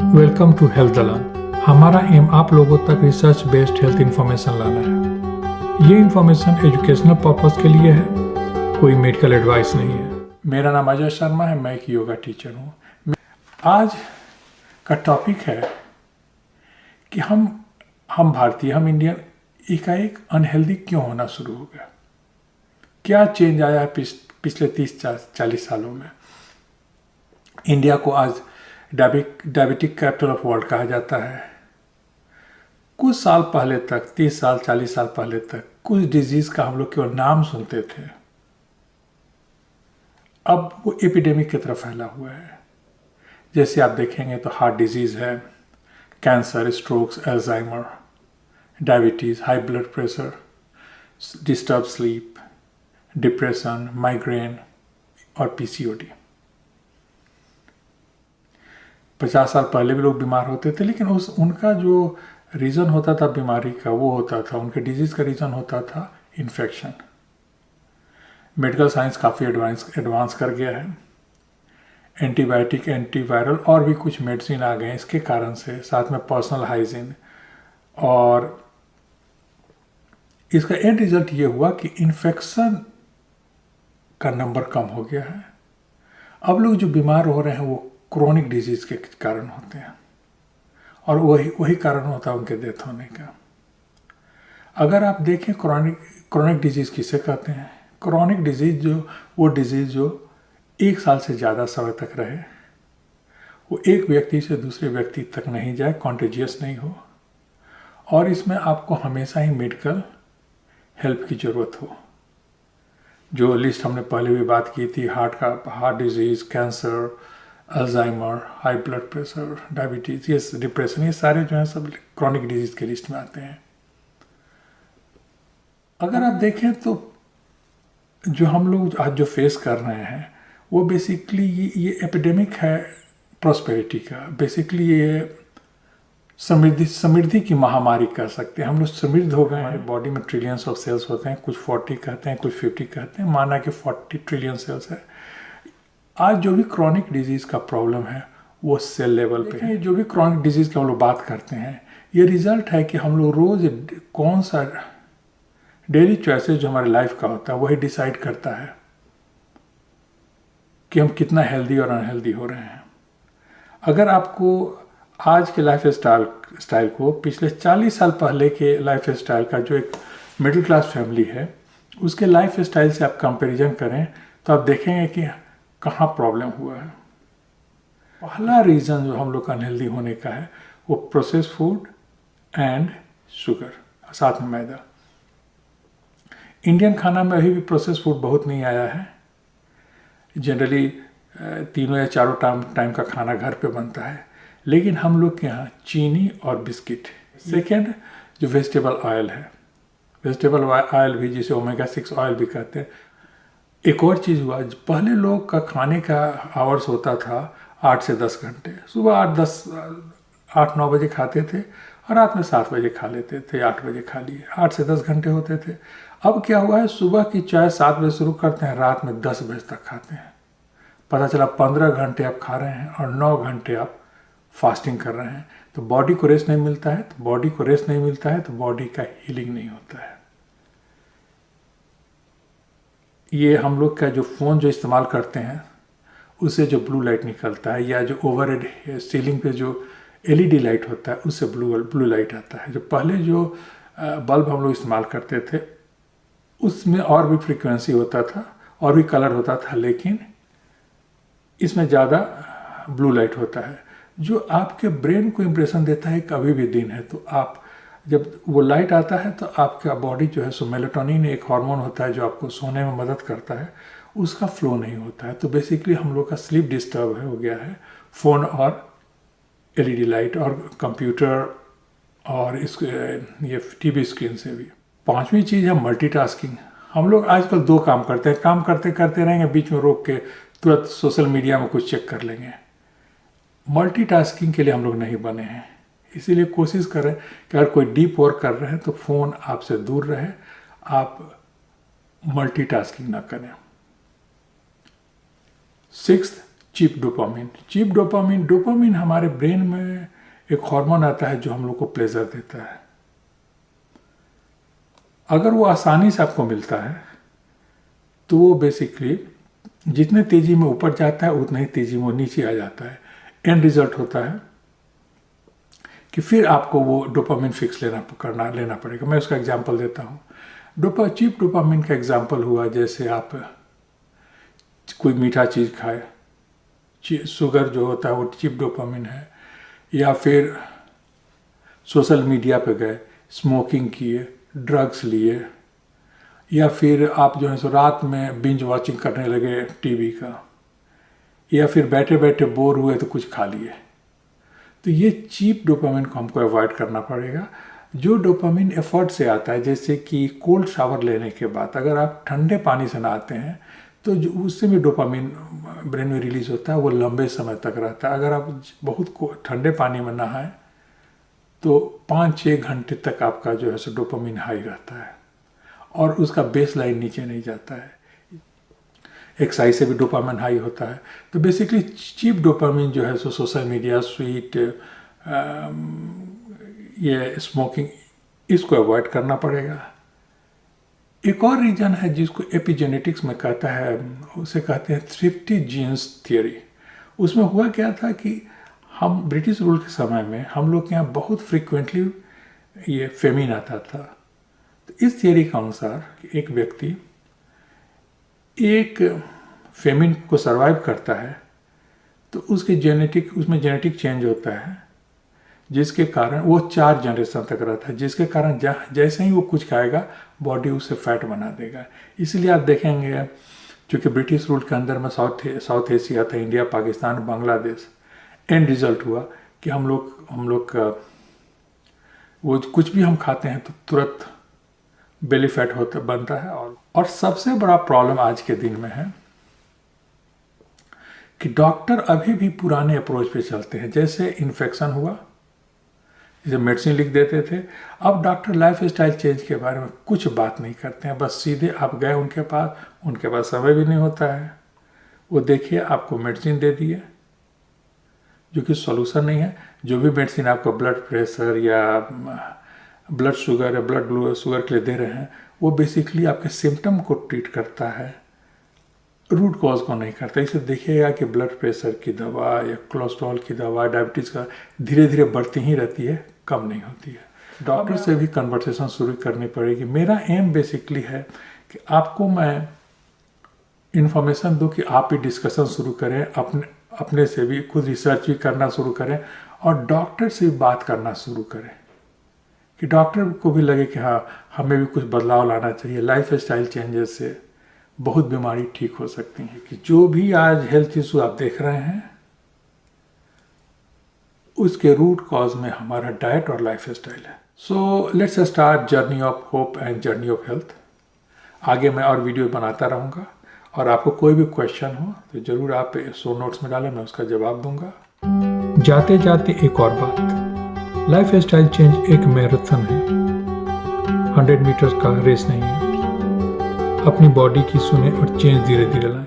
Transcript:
Welcome to health दलान। हमारा M आप लोगों तक रिसर्च बेस्ड हेल्थ इंफॉर्मेशन लाना है। ये इंफॉर्मेशन एजुकेशनल पर्पस के लिए है, कोई मेडिकल एडवाइस नहीं है। मेरा नाम अजय शर्मा है, मैं एक योगा टीचर हूँ। आज का टॉपिक है कि हम भारतीय, हम इंडियन एकाएक अनहेल्दी क्यों होना शुरू हो गया। क्या चेंज आया है पिछले 30-40 सालों में। इंडिया को आज डायबिटिक कैपिटल ऑफ वर्ल्ड कहा जाता है। कुछ साल पहले तक, 30 साल 40 साल पहले तक, कुछ डिजीज का हम लोग केवल नाम सुनते थे, अब वो एपिडेमिक की तरफ फैला हुआ है। जैसे आप देखेंगे तो हार्ट डिजीज है, cancer, strokes, Alzheimer, diabetes, high blood pressure, disturb sleep, depression, migraine और पीसीओडी। 50 साल पहले भी लोग बीमार होते थे, लेकिन उनका जो रीज़न होता था बीमारी का, वो होता था, उनके डिजीज़ का रीज़न होता था इन्फेक्शन। मेडिकल साइंस काफ़ी एडवांस कर गया है। एंटीबायोटिक, एंटीवायरल और भी कुछ मेडिसिन आ गए हैं इसके कारण से, साथ में पर्सनल हाइजीन, और इसका एंड रिजल्ट ये हुआ कि इन्फेक्शन का नंबर कम हो गया है। अब लोग जो बीमार हो रहे हैं वो क्रोनिक डिजीज़ के कारण होते हैं, और वही कारण होता है उनके डेथ होने का। अगर आप देखें क्रोनिक डिजीज़ किसे कहते हैं। क्रोनिक डिजीज़ वो डिजीज़ जो 1 साल से ज़्यादा समय तक रहे, वो एक व्यक्ति से दूसरे व्यक्ति तक नहीं जाए, कॉन्टेजियस नहीं हो, और इसमें आपको हमेशा ही मेडिकल हेल्प की ज़रूरत हो। जो लिस्ट हमने पहले भी बात की थी, heart disease, cancer, Alzheimer, high blood pressure, diabetes, ये डिप्रेशन, ये सारे जो हैं सब क्रॉनिक डिजीज़ के लिस्ट में आते हैं। अगर आप देखें तो जो हम लोग आज जो फेस कर रहे हैं वो बेसिकली ये एपिडेमिक है प्रॉस्पेरिटी का। बेसिकली ये समृद्धि की महामारी कह सकते हैं। हम लोग समृद्ध हो गए हैं। बॉडी में ट्रिलियंस ऑफ सेल्स होते हैं, कुछ 40 कहते हैं, कुछ 50 कहते हैं, माना कि 40 ट्रिलियन सेल्स है। आज जो भी क्रॉनिक डिजीज़ का प्रॉब्लम है वो सेल लेवल पे है। जो भी क्रॉनिक डिजीज़ की हम लोग बात करते हैं, ये रिजल्ट है कि हम लोग रोज़ कौन सा डेली चॉइसेस जो हमारे लाइफ का होता है वही डिसाइड करता है कि हम कितना हेल्दी और अनहेल्दी हो रहे हैं। अगर आपको आज के लाइफ स्टाइल को पिछले 40 साल पहले के लाइफ स्टाइल का, जो एक मिडिल क्लास फैमिली है उसके लाइफ स्टाइल से आप कंपैरिजन करें तो आप देखेंगे कि कहाँ प्रॉब्लम हुआ है। पहला रीज़न जो हम लोग का अनहेल्दी होने का है वो प्रोसेस्ड फूड एंड शुगर, साथ में मैदा। इंडियन खाना में अभी भी प्रोसेस्ड फूड बहुत नहीं आया है। जनरली 3 या 4 टाइम का खाना घर पे बनता है, लेकिन हम लोग के यहाँ चीनी और बिस्किट। सेकेंड, जो वेजिटेबल ऑयल है, वेजिटेबल ऑयल भी जिसे ओमेगा 6 ऑयल भी कहते हैं। एक और चीज़ हुआ, पहले लोग का खाने का आवर्स होता था 8 से 10 घंटे। सुबह 8-9 बजे खाते थे और रात में 7 बजे खा लेते थे, 8 बजे खा लिए, 8 से 10 घंटे होते थे। अब क्या हुआ है, सुबह की चाय 7 बजे शुरू करते हैं, रात में 10 बजे तक खाते हैं। पता चला 15 घंटे आप खा रहे हैं और 9 घंटे आप फास्टिंग कर रहे हैं। तो बॉडी को रेस्ट नहीं मिलता है, तो बॉडी का हीलिंग नहीं होता है। ये हम लोग का जो फ़ोन जो इस्तेमाल करते हैं उससे जो ब्लू लाइट निकलता है, या जो ओवरहेड सीलिंग पे जो एलईडी लाइट होता है उससे ब्लू लाइट आता है। जो पहले जो बल्ब हम लोग इस्तेमाल करते थे उसमें और भी फ्रीक्वेंसी होता था और भी कलर होता था, लेकिन इसमें ज़्यादा ब्लू लाइट होता है जो आपके ब्रेन को इम्प्रेशन देता है कि अभी भी दिन है। तो आप जब वो लाइट आता है तो आपका बॉडी जो है, सो मेलाटोनिन एक हार्मोन होता है जो आपको सोने में मदद करता है, उसका फ्लो नहीं होता है। तो बेसिकली हम लोग का स्लीप डिस्टर्ब हो गया है फ़ोन और एलईडी लाइट और कंप्यूटर और ये टीवी स्क्रीन से भी। 5वीं चीज़ है मल्टीटास्किंग। हम लोग आजकल 2 काम करते हैं, काम करते रहेंगे, बीच में रोक के तुरंत सोशल मीडिया में कुछ चेक कर लेंगे। मल्टीटास्किंग के लिए हम लोग नहीं बने हैं, इसीलिए कोशिश करें कि अगर कोई डीप वर्क कर रहे हैं तो फ़ोन आपसे दूर रहे, आप मल्टीटास्किंग ना करें। 6th, चीप डोपामिन हमारे ब्रेन में एक हार्मोन आता है जो हम लोग को प्लेजर देता है। अगर वो आसानी से आपको मिलता है तो वो बेसिकली जितने तेजी में ऊपर जाता है उतना ही तेजी में वो नीचे आ जाता है। एंड रिजल्ट होता है कि फिर आपको वो डोपामिन फिक्स लेना पड़ेगा। मैं उसका एग्जांपल देता हूँ। चीप डोपामिन का एग्जांपल हुआ जैसे आप कोई मीठा चीज़ खाए, शुगर जो होता है वो चीप डोपामिन है। या फिर सोशल मीडिया पे गए, स्मोकिंग किए, ड्रग्स लिए, या फिर आप जो है सो रात में बिंज वॉचिंग करने लगे टीवी का, या फिर बैठे बैठे बोर हुए तो कुछ खा लिए। तो ये चीप डोपामिन को हमको अवॉइड करना पड़ेगा। जो डोपामिन एफर्ट से आता है, जैसे कि कोल्ड शावर लेने के बाद अगर आप ठंडे पानी से नहाते हैं तो जो उससे भी डोपामिन ब्रेन में रिलीज होता है, वो लंबे समय तक रहता है। अगर आप बहुत ठंडे पानी में नहाएं तो 5-6 घंटे तक आपका जो है सो डोपामिन हाई रहता है और उसका बेस लाइन नीचे नहीं जाता है। एक्सरसाइज से भी डोपामिन हाई होता है। तो बेसिकली चीप डोपामिन जो है सो सोशल मीडिया, स्वीट, ये स्मोकिंग, इसको अवॉइड करना पड़ेगा। एक और रीजन है जिसको एपिजेनेटिक्स में कहता है, उसे कहते हैं थ्रिफ्टी जीन्स थियरी। उसमें हुआ क्या था कि हम ब्रिटिश रूल के समय में हम लोग के यहाँ बहुत फ्रिक्वेंटली ये फेमिन आता था। तो इस थियरी के अनुसार एक व्यक्ति एक फेमिन को सरवाइव करता है तो उसमें जेनेटिक चेंज होता है, जिसके कारण वो 4 जनरेशन तक रहता है, जिसके कारण जैसे ही वो कुछ खाएगा बॉडी उसे फैट बना देगा। इसलिए आप देखेंगे क्योंकि ब्रिटिश रूल के अंदर में साउथ एशिया था, India, Pakistan, Bangladesh. And result हुआ कि हम लोग का वो कुछ भी हम खाते हैं तो तुरंत बेली फैट बनता है। और सबसे बड़ा प्रॉब्लम आज के दिन में है कि डॉक्टर अभी भी पुराने अप्रोच पे चलते हैं। जैसे इन्फेक्शन हुआ, जैसे मेडिसिन लिख देते थे, अब डॉक्टर लाइफ स्टाइल चेंज के बारे में कुछ बात नहीं करते हैं। बस सीधे आप गए उनके पास समय भी नहीं होता है, वो देखिए आपको मेडिसिन दे दिए जो कि सॉल्यूशन नहीं है। जो भी मेडिसिन आपको ब्लड प्रेशर या ब्लड शुगर या ब्लड शुगर के लिए दे रहे हैं वो बेसिकली आपके सिम्टम को ट्रीट करता है, रूट कॉज को नहीं करता। इसे देखिएगा कि ब्लड प्रेशर की दवा या कोलेस्ट्रॉल की दवा, डायबिटीज़ का धीरे धीरे बढ़ती ही रहती है, कम नहीं होती है। डॉक्टर से भी कन्वर्सेशन शुरू करनी पड़ेगी। मेरा एम बेसिकली है कि आपको मैं इन्फॉर्मेशन दूं कि आप भी डिस्कशन शुरू करें, अपने से भी खुद रिसर्च भी करना शुरू करें और डॉक्टर से भी बात करना शुरू करें कि डॉक्टर को भी लगे कि हाँ हमें भी कुछ बदलाव लाना चाहिए। लाइफ स्टाइल चेंजेस से बहुत बीमारी ठीक हो सकती है। कि जो भी आज हेल्थ इशू आप देख रहे हैं उसके रूट कॉज में हमारा डाइट और लाइफ स्टाइल है। So let's start journey of hope and journey of health. आगे मैं और वीडियो बनाता रहूँगा और आपको कोई भी क्वेश्चन हो तो ज़रूर आप शो नोट्स में डालें, मैं उसका जवाब दूंगा। जाते जाते एक और बात, लाइफ स्टाइल चेंज एक मैराथन है, 100 मीटर का रेस नहीं है। अपनी बॉडी की सुने और चेंज धीरे धीरे लाएं।